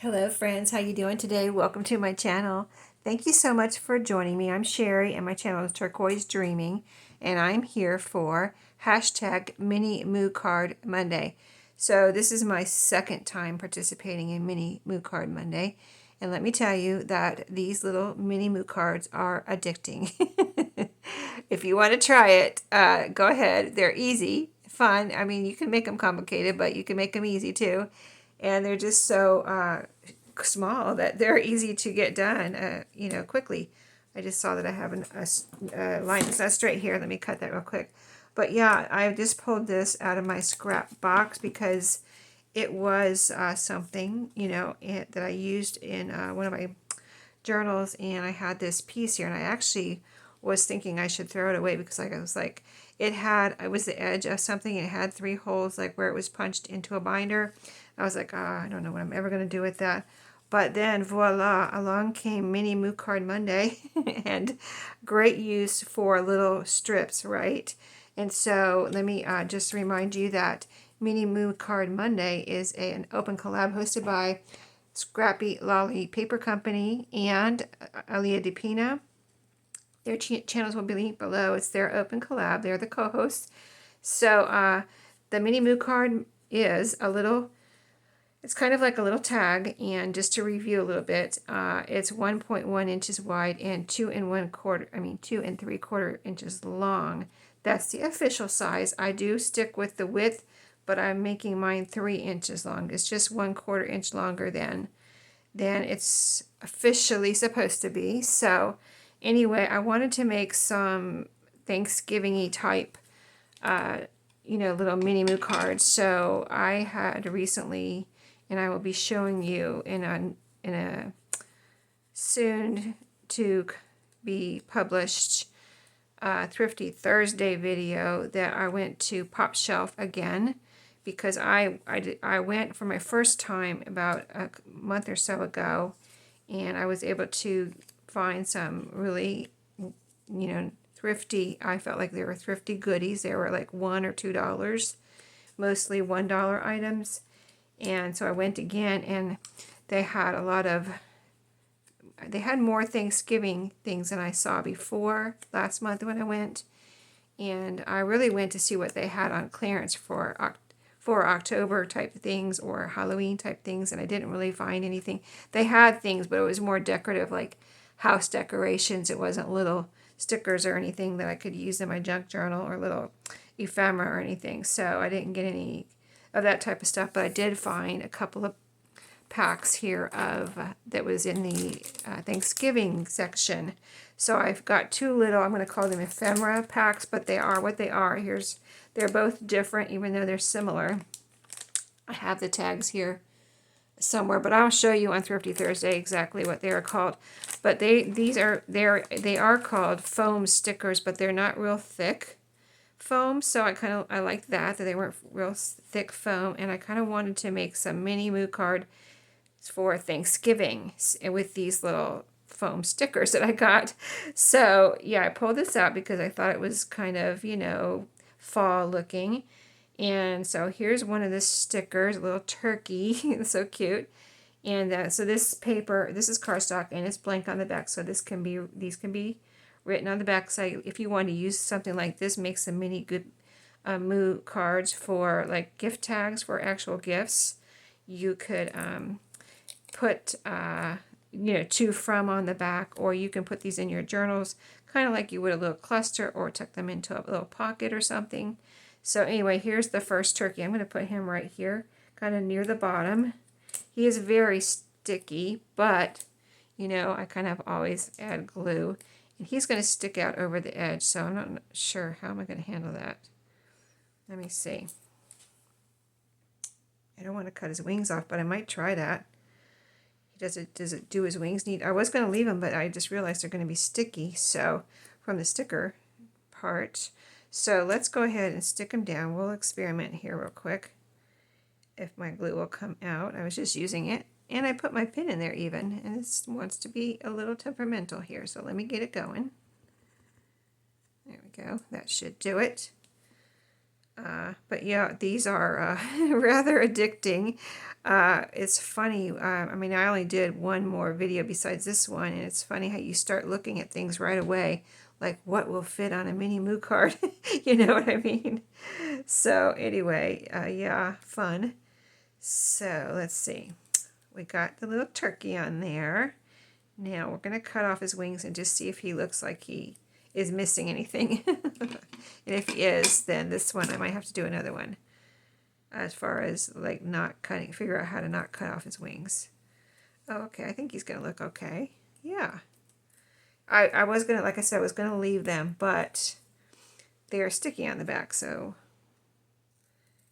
Hello friends, how you doing today? Welcome to my channel. Thank you so much for joining me. I'm Sherry and my channel is Turquoise Dreaming, and I'm here for hashtag Mini Moo Card Monday. So this is my second time participating in Mini Moo Card Monday, and let me tell you that these little mini moo cards are addicting. If you want to try it, go ahead. They're easy, fun. I mean, you can make them complicated, but you can make them easy too. And they're just so small that they're easy to get done, quickly. I just saw that I have a line that's not straight here. Let me cut that real quick. But yeah, I just pulled this out of my scrap box because it was something, that I used in one of my journals, and I had this piece here, and I actually was thinking I should throw it away because I was like, it was the edge of something, and it had 3 holes like where it was punched into a binder. I was like, I don't know what I'm ever going to do with that. But then voila, along came Mini Moo Card Monday and great use for little strips, right? And so let me just remind you that Mini Moo Card Monday is an open collab hosted by Scrappy Lolly Paper Company and Alia DePina. Their channels will be linked below. It's their open collab. They're the co-hosts. So the Mini Moo card is it's kind of like a little tag, and just to review a little bit, it's 1.1 inches wide and 2 and 3/4 inches long. That's the official size. I do stick with the width, but I'm making mine 3 inches long. It's just 1/4 inch longer than it's officially supposed to be. So anyway, I wanted to make some Thanksgiving-y type, little mini moo cards. So I had recently, and I will be showing you in a soon to be published Thrifty Thursday video, that I went to Pop Shelf again because I went for my first time about a month or so ago, and I was able to find some really, thrifty. I felt like they were thrifty goodies. They were like $1 or $2, mostly $1 items. And so I went again, and they had more Thanksgiving things than I saw before last month when I went. And I really went to see what they had on clearance for October type things or Halloween type things, and I didn't really find anything. They had things, but it was more decorative, like house decorations. It wasn't little stickers or anything that I could use in my junk journal, or little ephemera or anything. So I didn't get any of that type of stuff, but I did find a couple of packs here of that was in the Thanksgiving section. So I've got 2 little, I'm going to call them ephemera packs, but they are what they are. They're both different, even though they're similar. I have the tags here somewhere, but I'll show you on Thrifty Thursday exactly what they are called. But they are called foam stickers, but they're not real thick foam. So I like that they weren't real thick foam, and I kind of wanted to make some mini moo card for Thanksgiving with these little foam stickers that I got. So yeah, I pulled this out because I thought it was kind of, fall looking. And so here's one of the stickers, a little turkey. It's so cute. And so this paper, this is cardstock, and it's blank on the back. So these can be written on the back side. If you want to use something like this, make some mini good moo cards for like gift tags for actual gifts. You could put to from on the back, or you can put these in your journals, kind of like you would a little cluster, or tuck them into a little pocket or something. So anyway, here's the first turkey. I'm going to put him right here, kind of near the bottom. He is very sticky, but I kind of always add glue, and he's going to stick out over the edge, so I'm not sure how am I going to handle that. Let me see. I don't want to cut his wings off, but I might try that. Does it do his wings neat? I was going to leave them, but I just realized they're going to be sticky, so from the sticker part. So let's go ahead and stick them down. We'll experiment here real quick if my glue will come out. I was just using it, and I put my pin in there even, and this wants to be a little temperamental here, so let me get it going. There we go. That should do it. But yeah, these are rather addicting. It's funny. I mean, I only did one more video besides this one, and it's funny how you start looking at things right away, like what will fit on a mini moo card. You know what I mean? So anyway, yeah, fun. So let's see. We got the little turkey on there. Now we're going to cut off his wings and just see if he looks like he is missing anything. And if he is, then this one I might have to do another one as far as like not cutting, figure out how to not cut off his wings. Oh, okay, I think he's going to look okay. Yeah. I was going to, like I said, I was going to leave them, but they are sticky on the back, so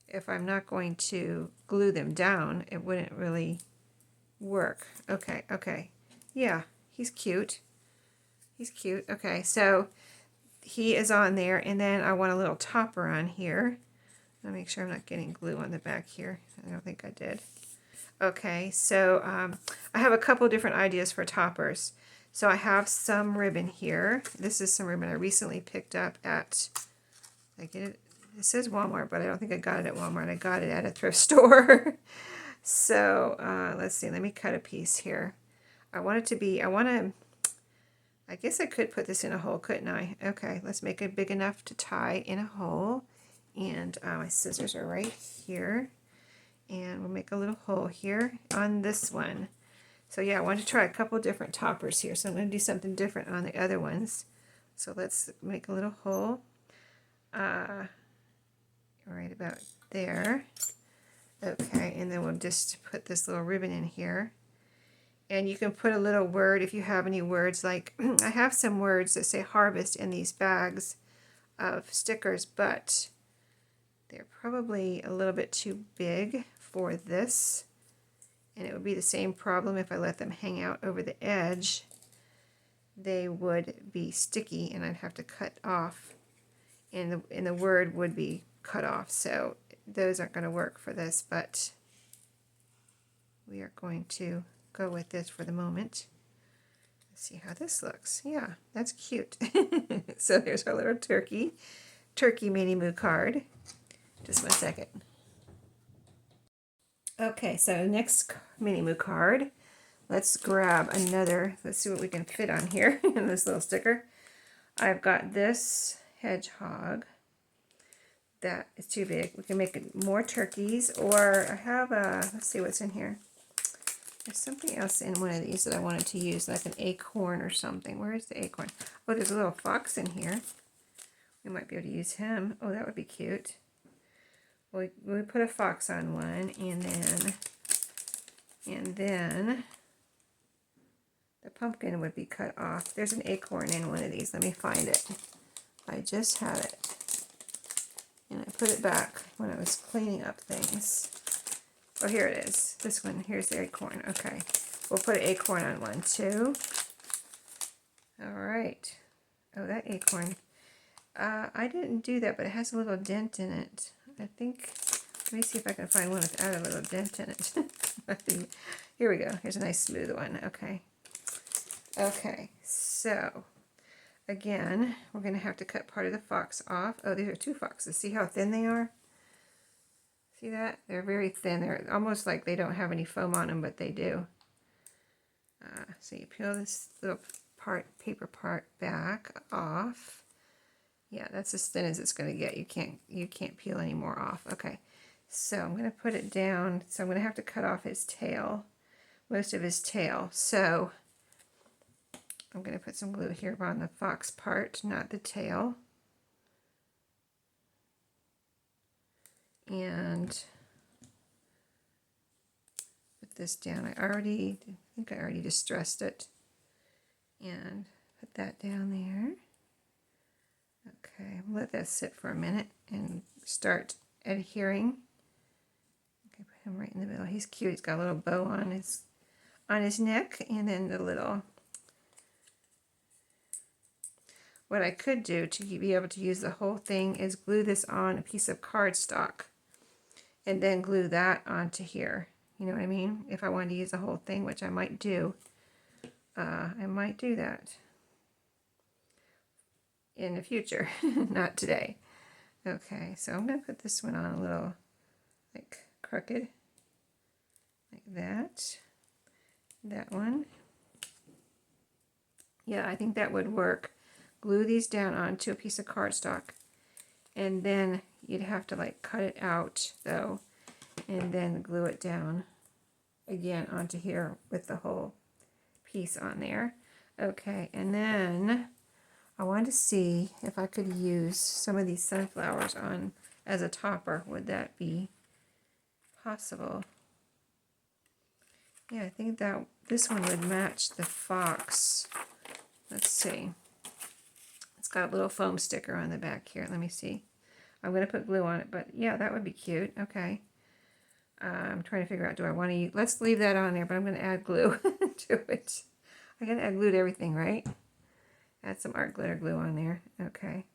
if I'm not going to glue them down, it wouldn't really work. Okay, okay. Yeah, he's cute. He's cute. Okay, so he is on there, and then I want a little topper on here. I'll make sure I'm not getting glue on the back here. I don't think I did. Okay, so I have a couple different ideas for toppers. So I have some ribbon here. This is some ribbon I recently picked up at, I get it, it says Walmart, but I don't think I got it at Walmart. I got it at a thrift store. So let's see, let me cut a piece here. I want it to be, I guess I could put this in a hole, couldn't I? Okay, let's make it big enough to tie in a hole. And my scissors are right here. And we'll make a little hole here on this one. So yeah, I want to try a couple different toppers here. So I'm going to do something different on the other ones. So let's make a little hole right about there. Okay, and then we'll just put this little ribbon in here. And you can put a little word if you have any words, like I have some words that say harvest in these bags of stickers, but they're probably a little bit too big for this. And it would be the same problem if I let them hang out over the edge. They would be sticky and I'd have to cut off, and the word would be cut off. So those aren't going to work for this, but we are going to go with this for the moment. Let's see how this looks. Yeah, that's cute. So there's our little turkey mini moo card. Just one second. Okay, so next mini moo card. Let's grab another. Let's see what we can fit on here in this little sticker. I've got this hedgehog that is too big. We can make it more turkeys, or I have a, let's see what's in here. There's something else in one of these that I wanted to use, like an acorn or something. Where is the acorn? Oh, there's a little fox in here. We might be able to use him. Oh, that would be cute. We put a fox on one, and then the pumpkin would be cut off. There's an acorn in one of these. Let me find it. I just had it. And I put it back when I was cleaning up things. Oh, here it is. This one. Here's the acorn. Okay. We'll put an acorn on one, too. All right. Oh, that acorn. I didn't do that, but it has a little dent in it. I think, let me see if I can find one without a little dent in it. Here we go. Here's a nice smooth one. Okay. Okay. So, again, we're going to have to cut part of the fox off. Oh, these are two foxes. See how thin they are? See that? They're very thin. They're almost like they don't have any foam on them, but they do. So you peel this little paper part back off. Yeah, that's as thin as it's going to get. You can't peel any more off. Okay, so I'm going to put it down. So I'm going to have to cut off his tail, most of his tail. So I'm going to put some glue here on the fox part, not the tail. And put this down. I think I already distressed it. And put that down there. Okay, let that sit for a minute and start adhering. Okay, put him right in the middle. He's cute. He's got a little bow on his neck, and then the little. What I could do to be able to use the whole thing is glue this on a piece of cardstock, and then glue that onto here. You know what I mean? If I wanted to use the whole thing, which I might do, I might do that in the future, not today. Okay, so I'm going to put this one on a little like crooked, like that. That one. Yeah, I think that would work. Glue these down onto a piece of cardstock, and then you'd have to like cut it out though, and then glue it down again onto here with the whole piece on there. Okay, and then I wanted to see if I could use some of these sunflowers on as a topper. Would that be possible? Yeah, I think that this one would match the fox. Let's see. It's got a little foam sticker on the back here. Let me see. I'm going to put glue on it, but yeah, that would be cute. Okay. I'm trying to figure out, do I want to use, let's leave that on there, but I'm going to add glue to it. I got to add glue to everything, right? Add some art glitter glue on there. Okay.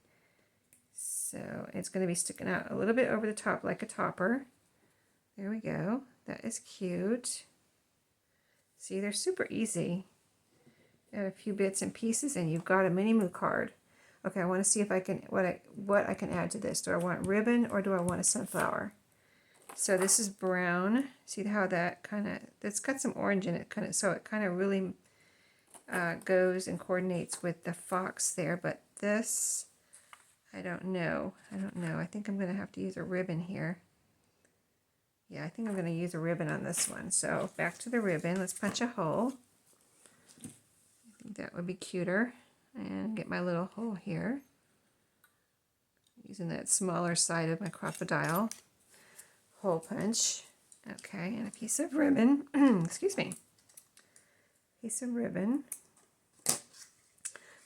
So it's going to be sticking out a little bit over the top like a topper. There we go. That is cute. See, they're super easy. Add a few bits and pieces and you've got a mini moo card. Okay, I want to see if I can, what I can add to this. Do I want ribbon or do I want a sunflower? So this is brown. See how that kind of, it's got some orange in it, kind of, so it kind of really goes and coordinates with the fox there. But this, I don't know. I think I'm going to have to use a ribbon here. Yeah, I think I'm going to use a ribbon on this one. So back to the ribbon. Let's punch a hole. I think that would be cuter. And get my little hole here. Using that smaller side of my crocodile. Hole punch. Okay, and a piece of ribbon. Excuse me. Piece of ribbon.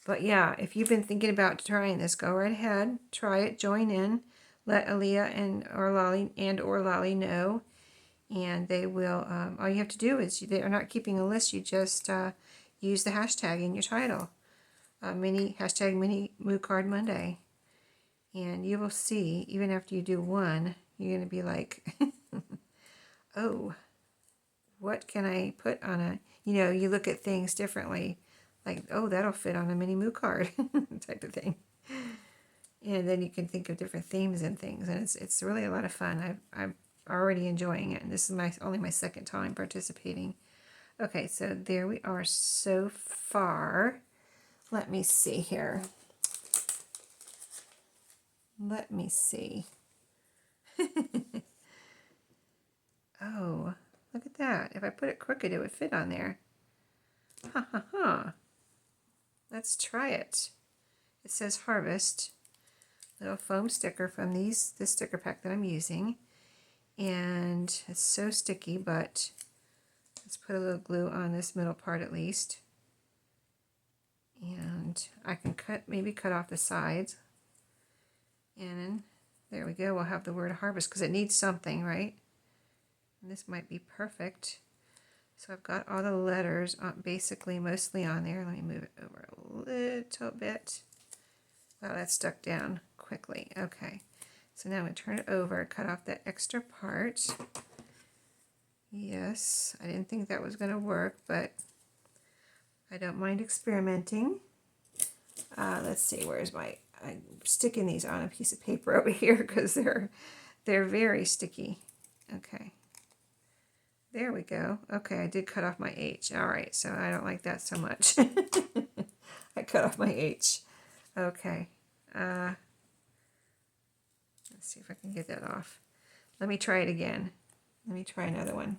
But yeah, if you've been thinking about trying this, go right ahead. Try it. Join in. Let Aaliyah and or Lolly know. And they will, all you have to do is, they are not keeping a list. You just use the hashtag in your title. Hashtag mini moo card Monday. And you will see, even after you do one, you're going to be like, oh, what can I put on a, you look at things differently. Like, oh, that'll fit on a mini moo card type of thing. And then you can think of different themes and things. And it's really a lot of fun. I'm already enjoying it. And this is only my second time participating. Okay, so there we are so far. Let me see here. Let me see. Oh, look at that. If I put it crooked, it would fit on there. Ha ha ha. Let's try it. It says Harvest. Little foam sticker from this sticker pack that I'm using. And it's so sticky, but let's put a little glue on this middle part at least. And I can maybe cut off the sides. And there we go. We'll have the word Harvest because it needs something, right? And this might be perfect. So I've got all the letters basically mostly on there. Let me move it over a little bit. Wow, that stuck down quickly. Okay. So now I'm going to turn it over, cut off that extra part. Yes, I didn't think that was going to work, but I don't mind experimenting. Let's see, I'm sticking these on a piece of paper over here because they're very sticky. Okay. There we go. Okay, I did cut off my H. All right, so I don't like that so much. I cut off my H. Okay. Let's see if I can get that off. Let me try it again. Let me try another one.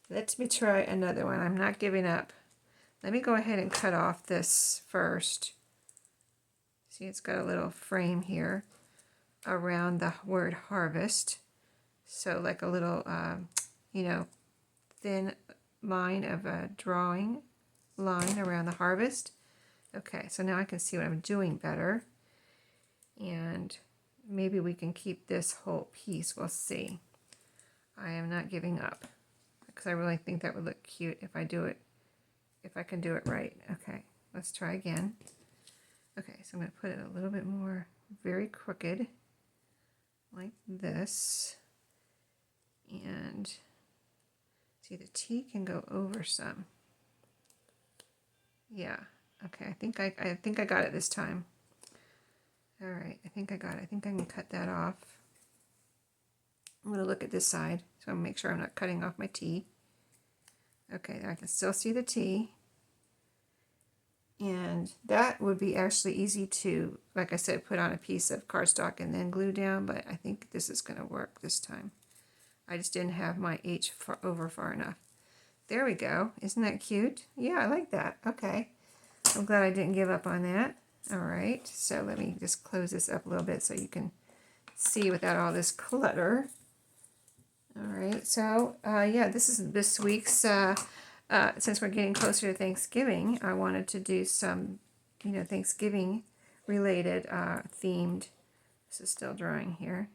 Let me try another one. I'm not giving up. Let me go ahead and cut off this first. See, it's got a little frame here around the word harvest. So like a little, thin line of a drawing line around the harvest. Okay, so now I can see what I'm doing better. And maybe we can keep this whole piece. We'll see. I am not giving up because I really think that would look cute if I can do it right. Okay, let's try again. Okay, so I'm going to put it a little bit more very crooked like this. And see, the T can go over some. Yeah. Okay, I think I got it this time. All right, I think I got it. I think I can cut that off. I'm going to look at this side, so I'm make sure I'm not cutting off my T. Okay, I can still see the T. And that would be actually easy to, like I said, put on a piece of cardstock and then glue down, but I think this is going to work this time. I just didn't have my H over far enough. There we go. Isn't that cute? Yeah, I like that. Okay. I'm glad I didn't give up on that. All right, so let me just close this up a little bit so you can see without all this clutter. All right, so yeah, this is this week's, since we're getting closer to Thanksgiving, I wanted to do some, Thanksgiving related themed, this is still drying here,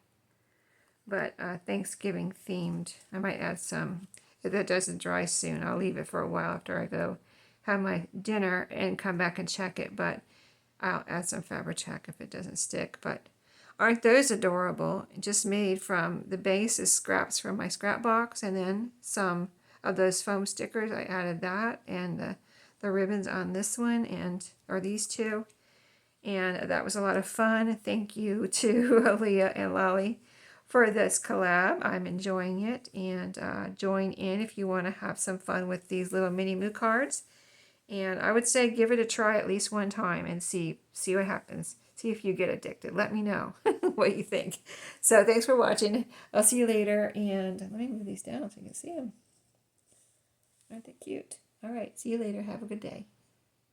but Thanksgiving themed. I might add some, if that doesn't dry soon, I'll leave it for a while after I go have my dinner and come back and check it, but I'll add some Fabri-Tac if it doesn't stick. But aren't those adorable? Just made from, the base is scraps from my scrap box, and then some of those foam stickers. I added that, and the ribbons on this one, or these two. And that was a lot of fun. Thank you to Leah and Lolly for this collab. I'm enjoying it, and join in if you want to have some fun with these little mini moo cards. And I would say give it a try at least one time and see what happens. See if you get addicted. Let me know what you think. So thanks for watching. I'll see you later. And let me move these down so you can see them. Aren't they cute? All right. See you later. Have a good day.